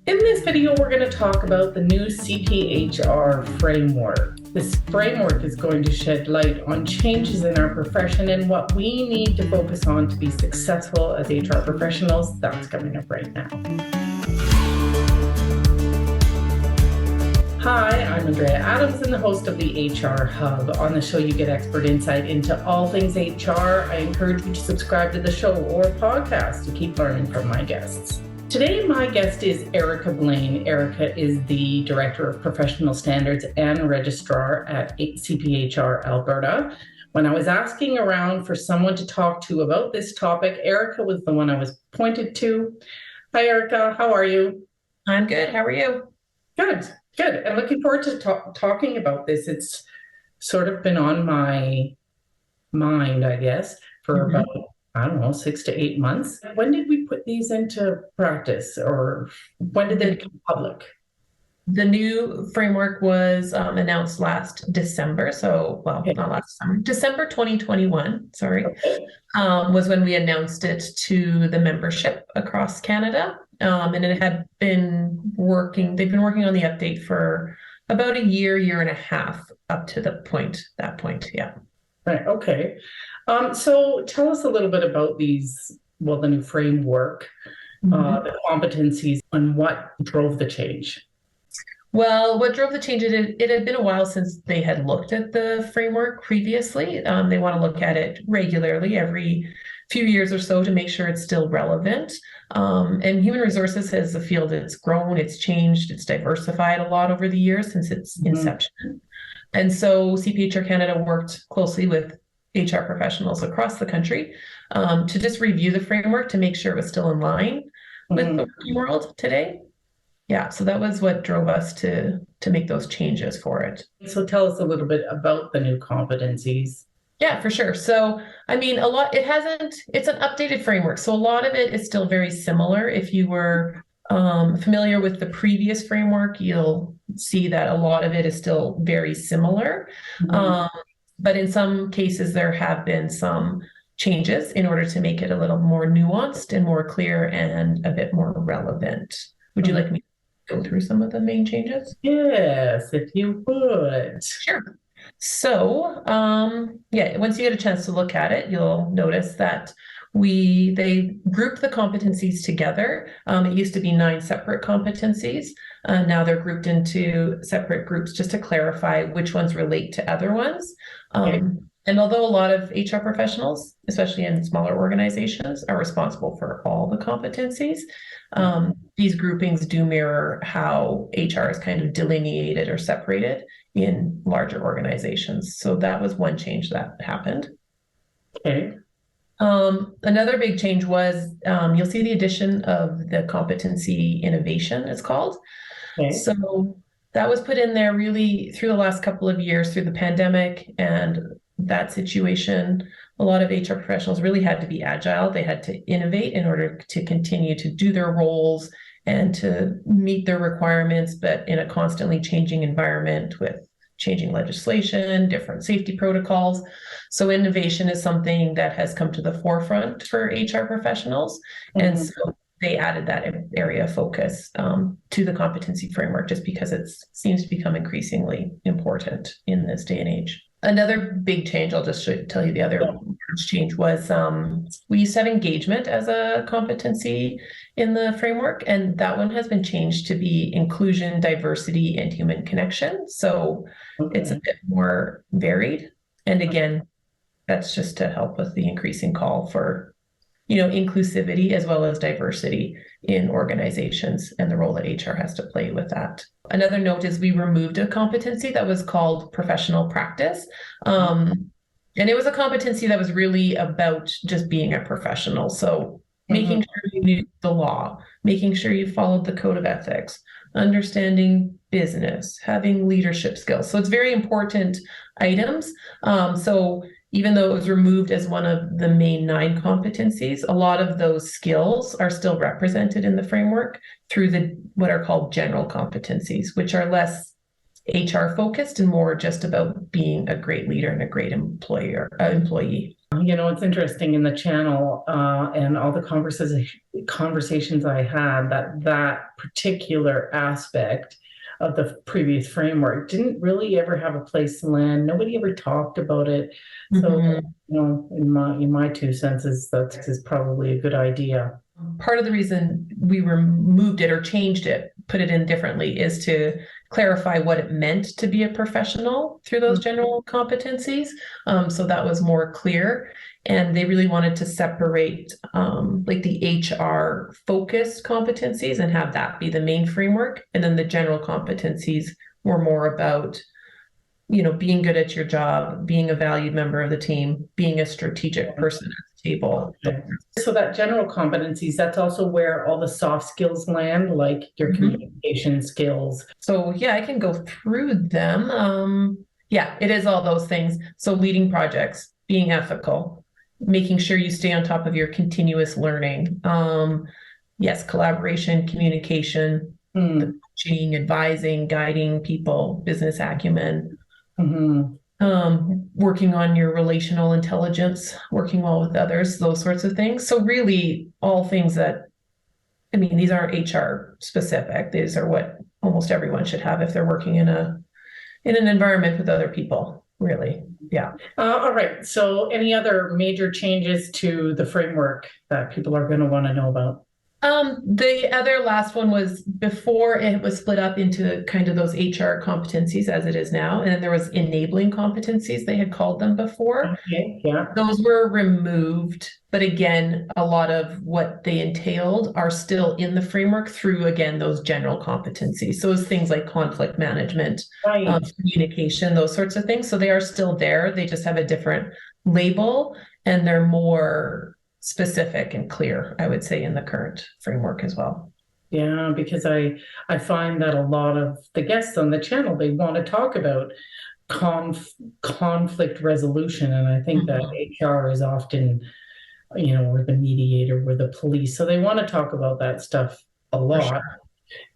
In this video, we're going to talk about the new CPHR framework. This framework is going to shed light on changes in our profession and what we need to focus on to be successful as HR professionals. That's coming up right now. Hi, I'm Andrea Adams and the host of the HR Hub. On the show, you get expert insight into all things HR. I encourage you to subscribe to the show or podcast to keep learning from my guests. Today, my guest is Erica Blain. Erica is the Director of Professional Standards and Registrar at CPHR Alberta. When I was asking around for someone to talk to about this topic, Erica was the one I was pointed to. Hi, Erica. How are you? I'm good. How are you? Good. I'm looking forward to talking about this. It's sort of been on my mind, I guess, for about 6 to 8 months. When did we put these into practice, or when did they become public? The new framework was announced last December. Not last summer, December 2021, was when we announced it to the membership across Canada. And it had been working, they've been working on the update for about a year and a half up to that point, yeah. Right, okay. So tell us a little bit about the new framework, the competencies, and what drove the change. Well, what drove the change, it had been a while since they had looked at the framework previously. They want to look at it regularly, every few years or so, to make sure it's still relevant. And human resources as a field, it's grown, it's changed, it's diversified a lot over the years since its inception. And so CPHR Canada worked closely with HR professionals across the country to just review the framework to make sure it was still in line with the working world today. Yeah, so that was what drove us to make those changes for it. So tell us a little bit about the new competencies. Yeah, for sure. So, it's an updated framework. So a lot of it is still very similar. If you were familiar with the previous framework, you'll see that a lot of it is still very similar. But in some cases, there have been some changes in order to make it a little more nuanced and more clear and a bit more relevant. Would you like me to go through some of the main changes? Yes, if you would. Sure. So, once you get a chance to look at it, you'll notice that they grouped the competencies together. It used to be 9 separate competencies. Now they're grouped into separate groups just to clarify which ones relate to other ones. And although a lot of HR professionals, especially in smaller organizations, are responsible for all the competencies, these groupings do mirror how HR is kind of delineated or separated in larger organizations. So that was one change that happened. Okay. Another big change was you'll see the addition of the competency innovation, it's called. Okay. So that was put in there really through the last couple of years through the pandemic and that situation. A lot of HR professionals really had to be agile. They had to innovate in order to continue to do their roles and to meet their requirements, but in a constantly changing environment with changing legislation, different safety protocols. So innovation is something that has come to the forefront for HR professionals. And so they added that area of focus to the competency framework just because it seems to become increasingly important in this day and age. Another big change, I'll just tell you the other change was we used to have engagement as a competency in the framework, and that one has been changed to be inclusion, diversity, and human connection. So it's a bit more varied. And again, that's just to help with the increasing call for, inclusivity as well as diversity in organizations and the role that HR has to play with that. Another note is we removed a competency that was called professional practice. And it was a competency that was really about just being a professional. So making sure you knew the law, making sure you followed the code of ethics, understanding business, having leadership skills. So it's very important items. So even though it was removed as one of the main 9 competencies, a lot of those skills are still represented in the framework through what are called general competencies, which are less HR focused and more just about being a great leader and a great employee. It's interesting in the channel and all the conversations I had that particular aspect of the previous framework didn't really ever have a place to land. Nobody ever talked about it. So, in my two senses, that is probably a good idea. Part of the reason we removed it or changed it, put it in differently, is to clarify what it meant to be a professional through those general competencies. So that was more clear. And they really wanted to separate like the HR focused competencies and have that be the main framework. And then the general competencies were more about, being good at your job, being a valued member of the team, being a strategic person at the table. Okay. So that general competencies, that's also where all the soft skills land, like your communication skills. So yeah, I can go through them. Yeah, it is all those things. So leading projects, being ethical, making sure you stay on top of your continuous learning. Yes, collaboration, communication, coaching, advising, guiding people, business acumen. Working on your relational intelligence, working well with others, those sorts of things. So really all things that, these aren't HR specific. These are what almost everyone should have if they're working in an environment with other people, really. Yeah. All right. So any other major changes to the framework that people are going to want to know about? The other last one was before it was split up into kind of those HR competencies as it is now. And then there was enabling competencies, they had called them before. Okay, yeah. Those were removed. But again, a lot of what they entailed are still in the framework through, again, those general competencies. So it's things like conflict management, communication, those sorts of things. So they are still there. They just have a different label and they're more specific and clear, I would say, in the current framework as well. Yeah, because I find that a lot of the guests on the channel, they want to talk about conflict resolution. And I think that HR is often, we're the mediator, we're the police. So they want to talk about that stuff a lot. Sure.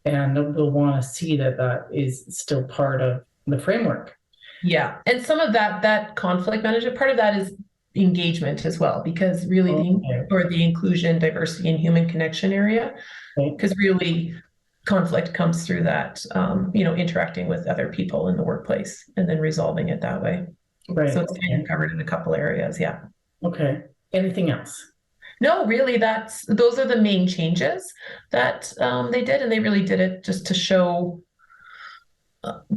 And they'll want to see that is still part of the framework. Yeah. And some of that conflict management, part of that is engagement as well, because really the inclusion, diversity, and human connection area, because really conflict comes through that, interacting with other people in the workplace and then resolving it that way. Right. So it's kind of covered in a couple areas. Yeah. Okay. Anything else? No, really, those are the main changes that they did, and they really did it just to show.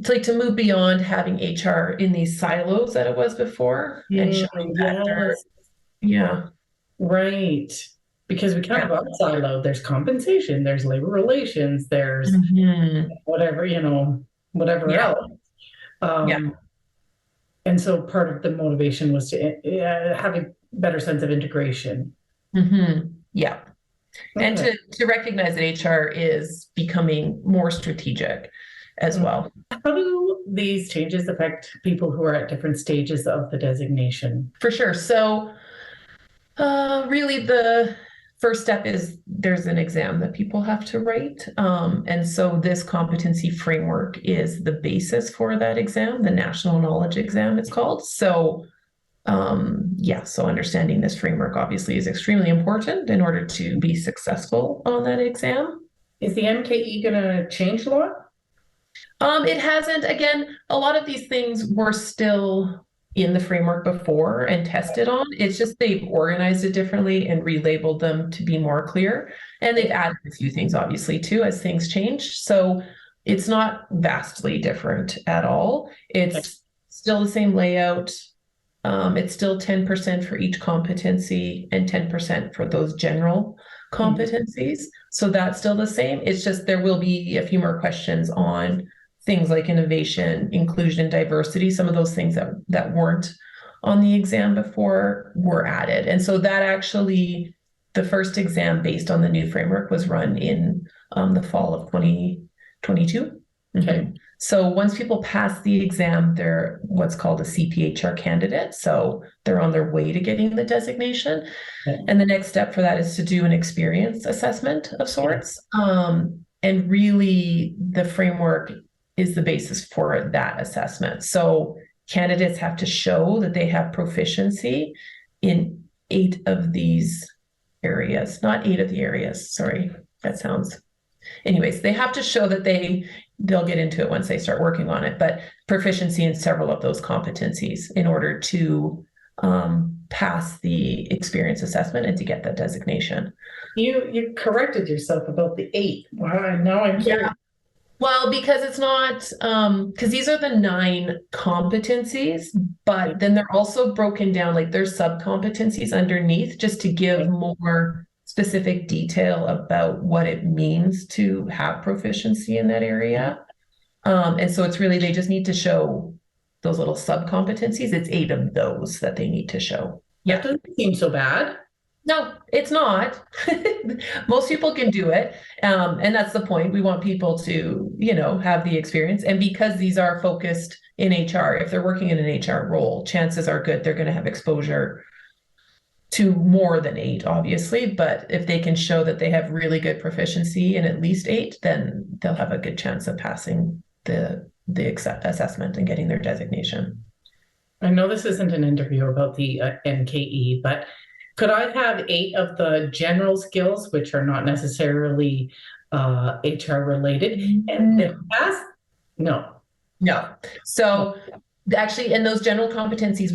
To move beyond having HR in these silos that it was before, and showing that right, because we kind of got siloed. There's compensation, there's labor relations, there's whatever else. And so part of the motivation was to have a better sense of integration. Yeah, and to recognize that HR is becoming more strategic as well. How do these changes affect people who are at different stages of the designation? For sure. So really the first step is there's an exam that people have to write. And so this competency framework is the basis for that exam, the national knowledge exam it's called. So so understanding this framework obviously is extremely important in order to be successful on that exam. Is the MKE going to change a lot? It hasn't. Again, a lot of these things were still in the framework before and tested on. It's just they've organized it differently and relabeled them to be more clear. And they've added a few things, obviously, too, as things change. So it's not vastly different at all. It's still the same layout. It's still 10% for each competency and 10% for those general competencies. So that's still the same. It's just there will be a few more questions on things like innovation, inclusion, diversity. Some of those things that weren't on the exam before were added. And so that actually, the first exam based on the new framework was run in the fall of 2022. Okay. So once people pass the exam, they're what's called a CPHR candidate. So they're on their way to getting the designation. Okay. And the next step for that is to do an experience assessment of sorts. And really the framework is the basis for that assessment. So candidates have to show that they have proficiency in 8 of these areas, not 8 of the areas. Sorry, that sounds. Anyways, they have to show that they'll get into it once they start working on it, but proficiency in several of those competencies in order to pass the experience assessment and to get that designation. You corrected yourself about the 8. Wow, now I'm curious. Yeah. Well, because it's not, because these are the 9 competencies, but then they're also broken down, like there's sub-competencies underneath just to give more specific detail about what it means to have proficiency in that area. And so it's really, they just need to show those little sub-competencies. It's 8 of those that they need to show. That doesn't seem so bad. No, it's not. Most people can do it. And that's the point. We want people to, have the experience. And because these are focused in HR, if they're working in an HR role, chances are good they're going to have exposure to more than 8, obviously. But if they can show that they have really good proficiency in at least 8, then they'll have a good chance of passing the assessment and getting their designation. I know this isn't an interview about the NKE, but could I have 8 of the general skills, which are not necessarily HR related, and then pass? No. So actually, in those general competencies,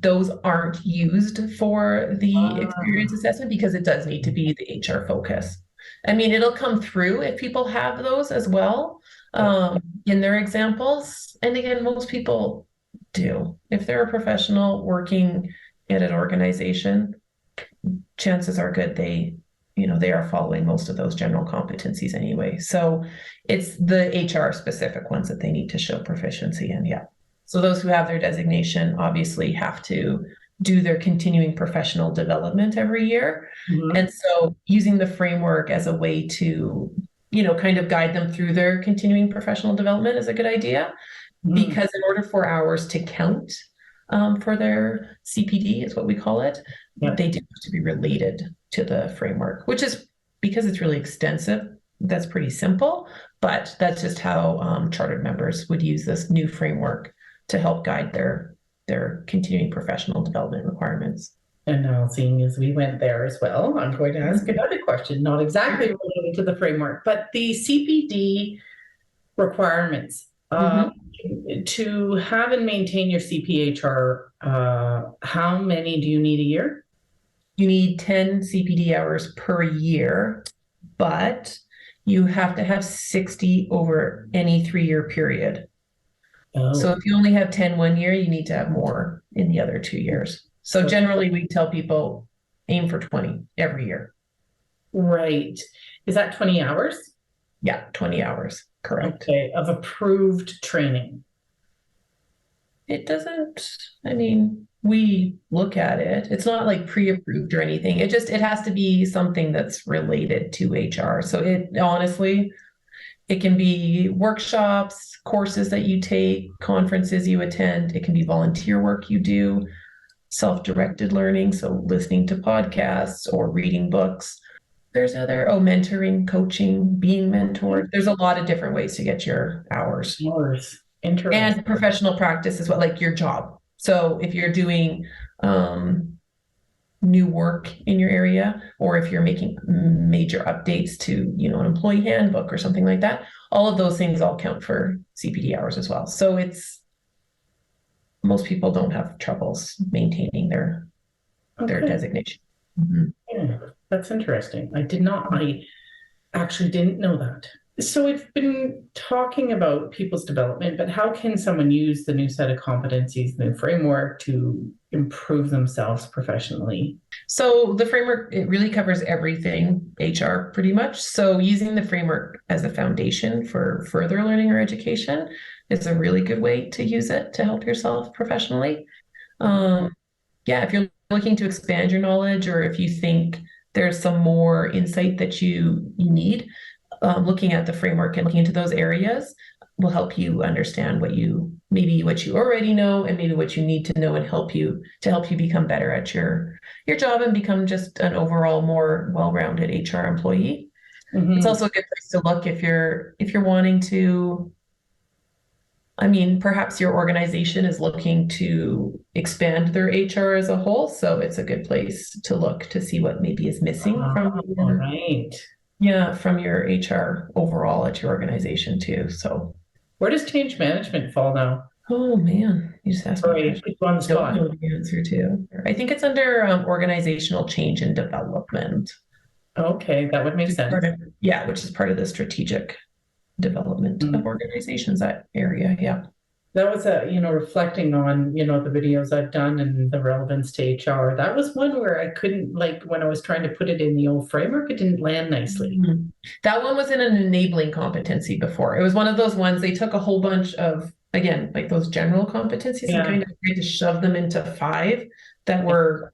those aren't used for the experience assessment because it does need to be the HR focus. I mean, it'll come through if people have those as well in their examples. And again, most people do. If they're a professional working at an organization, chances are good they are following most of those general competencies anyway. So it's the HR specific ones that they need to show proficiency in. Yeah. So those who have their designation obviously have to do their continuing professional development every year. Mm-hmm. And so using the framework as a way to, kind of guide them through their continuing professional development is a good idea. Mm-hmm. Because in order for hours to count for their CPD is what we call it, they do have to be related to the framework, which is because it's really extensive. That's pretty simple, but that's just how chartered members would use this new framework to help guide their continuing professional development requirements. And now, seeing as we went there as well, I'm going to ask another question, not exactly related to the framework, but the CPD requirements. To have and maintain your CPHR, how many do you need a year? You need 10 CPD hours per year, but you have to have 60 over any 3-year period. Oh. So if you only have 10 one year, you need to have more in the other 2 years. So generally we tell people aim for 20 every year. Right. Is that 20 hours? Yeah, 20 hours. Correct. Okay, of approved training. It doesn't, we look at it. It's not like pre-approved or anything. It has to be something that's related to HR. So it can be workshops, courses that you take, conferences you attend. It can be volunteer work you do, self-directed learning. So listening to podcasts or reading books. There's mentoring, coaching, being mentored. There's a lot of different ways to get your hours. Interesting. And professional practice is like your job. So if you're doing new work in your area, or if you're making major updates to, an employee handbook or something like that, all of those things all count for CPD hours as well. So most people don't have troubles maintaining their designation. Mm-hmm. Yeah, that's interesting. I actually didn't know that. So we've been talking about people's development, but how can someone use the new set of competencies, the new framework to improve themselves professionally? So the framework, it really covers everything HR pretty much. So using the framework as a foundation for further learning or education is a really good way to use it to help yourself professionally. If you're looking to expand your knowledge, or if you think there's some more insight that you need, looking at the framework and looking into those areas will help you understand what you already know and maybe what you need to know, and help you become better at your job and become just an overall more well-rounded HR employee. Mm-hmm. It's also a good place to look if you're wanting to I mean, perhaps your organization is looking to expand their HR as a whole, so it's a good place to look to see what maybe is missing from All your, right. yeah, from your HR overall at your organization too. So, Where does change management fall now? oh man, you just asked me a Sorry, question. put you on the I don't spot. know the answer to. I think it's under organizational change and development. Okay, that would make sense. Yeah, which is part of the strategic development of Mm. organizations, that area. Yeah. That was reflecting on, the videos I've done and the relevance to HR. That was one where I couldn't, like, when I was trying to put it in the old framework, it didn't land nicely. Mhm. That one was in an enabling competency before. It was one of those ones they took a whole bunch of, again, like those general competencies and Yeah. kind of tried to shove them into five that were,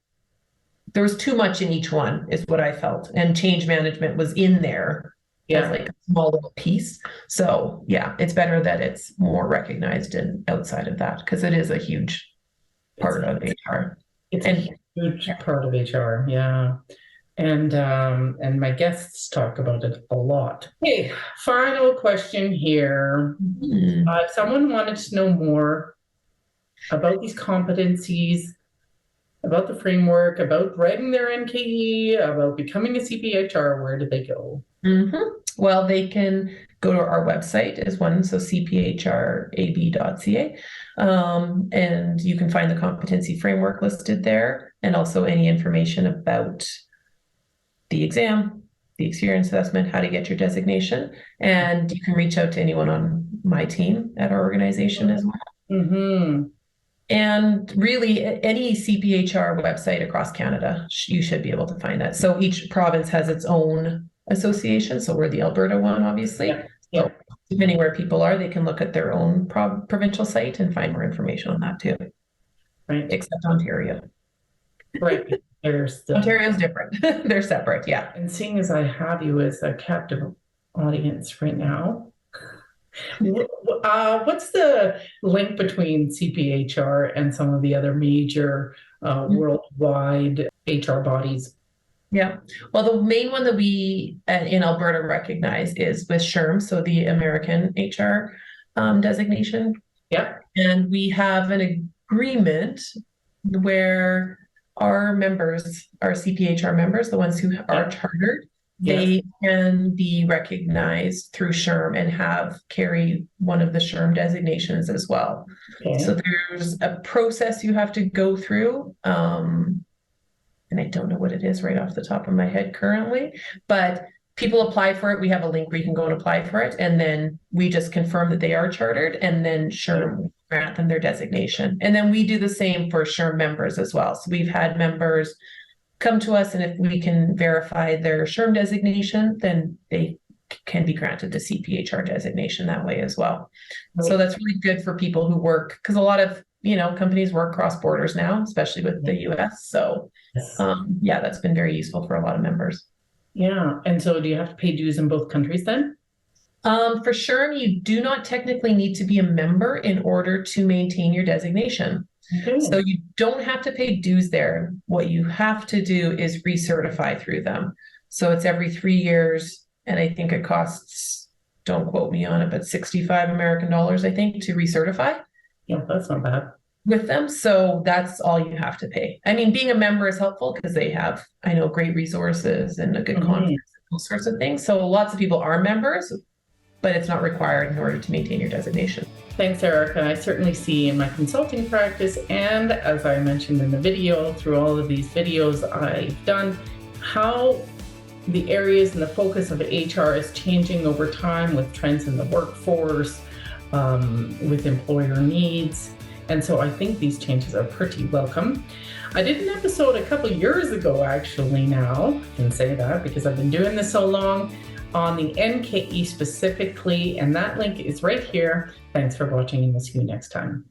there was too much in each one, is what I felt. And change management was in there as Yeah. like a small little piece. So yeah, it's better that it's more recognized and outside of that because it is a huge part of HR. It's And a huge part of HR. Yeah. And my guests talk about it a lot. Okay, final question here. If someone wanted to know more about these competencies, about the framework, about writing their NKE, about becoming a CPHR, where do they go? Well, they can go to our website as one, so CPHRAB.ca. And you can find the competency framework listed there and also any information about the exam, the experience assessment, how to get your designation. And you can reach out to anyone on my team at our organization as well. Mm-hmm. And really, any CPHR website across Canada, you should be able to find that. So each province has its own association. So we're the Alberta one, obviously. Yeah. Yeah. So depending where people are, they can look at their own provincial site and find more information on that too. Right. Except Ontario. Right. Ontario's different. They're separate. Yeah. And seeing as I have you as a captive audience right now, what's the link between CPHR and some of the other major worldwide HR bodies? Yeah. Well, the main one that we in Alberta recognize is with SHRM, so the American HR designation. Yeah. And we have an agreement where our members, our CPHR members, the ones who are chartered, they can be recognized through SHRM and carry one of the SHRM designations as well. Okay. So there's a process you have to go through. And I don't know what it is right off the top of my head currently, but people apply for it. We have a link where you can go and apply for it. And then we just confirm that they are chartered, and then SHRM grant them their designation. And then we do the same for SHRM members as well. So we've had members come to us, and if we can verify their SHRM designation, then they can be granted the CPHR designation that way as well. Right. So that's really good for people who work, because a lot of companies work cross borders now, especially with the US. So yeah, that's been very useful for a lot of members. Yeah. And so do you have to pay dues in both countries then? For sure, you do not technically need to be a member in order to maintain your designation. Okay. So you don't have to pay dues there. What you have to do is recertify through them. So it's every 3 years, and I think it costs, don't quote me on it, but $65 American, I think, to recertify. Yeah, that's not bad. With them. So that's all you have to pay. I mean, being a member is helpful because they have, I know, great resources and a good conference, those sorts of things. So lots of people are members, but it's not required in order to maintain your designation. Thanks, Erica. I certainly see in my consulting practice, and as I mentioned in the video, through all of these videos I've done, how the areas and the focus of HR is changing over time with trends in the workforce, with employer needs. And so I think these changes are pretty welcome. I did an episode a couple years ago, actually, now, I can say that because I've been doing this so long, on the NKE specifically, and that link is right here. Thanks for watching, and we'll see you next time.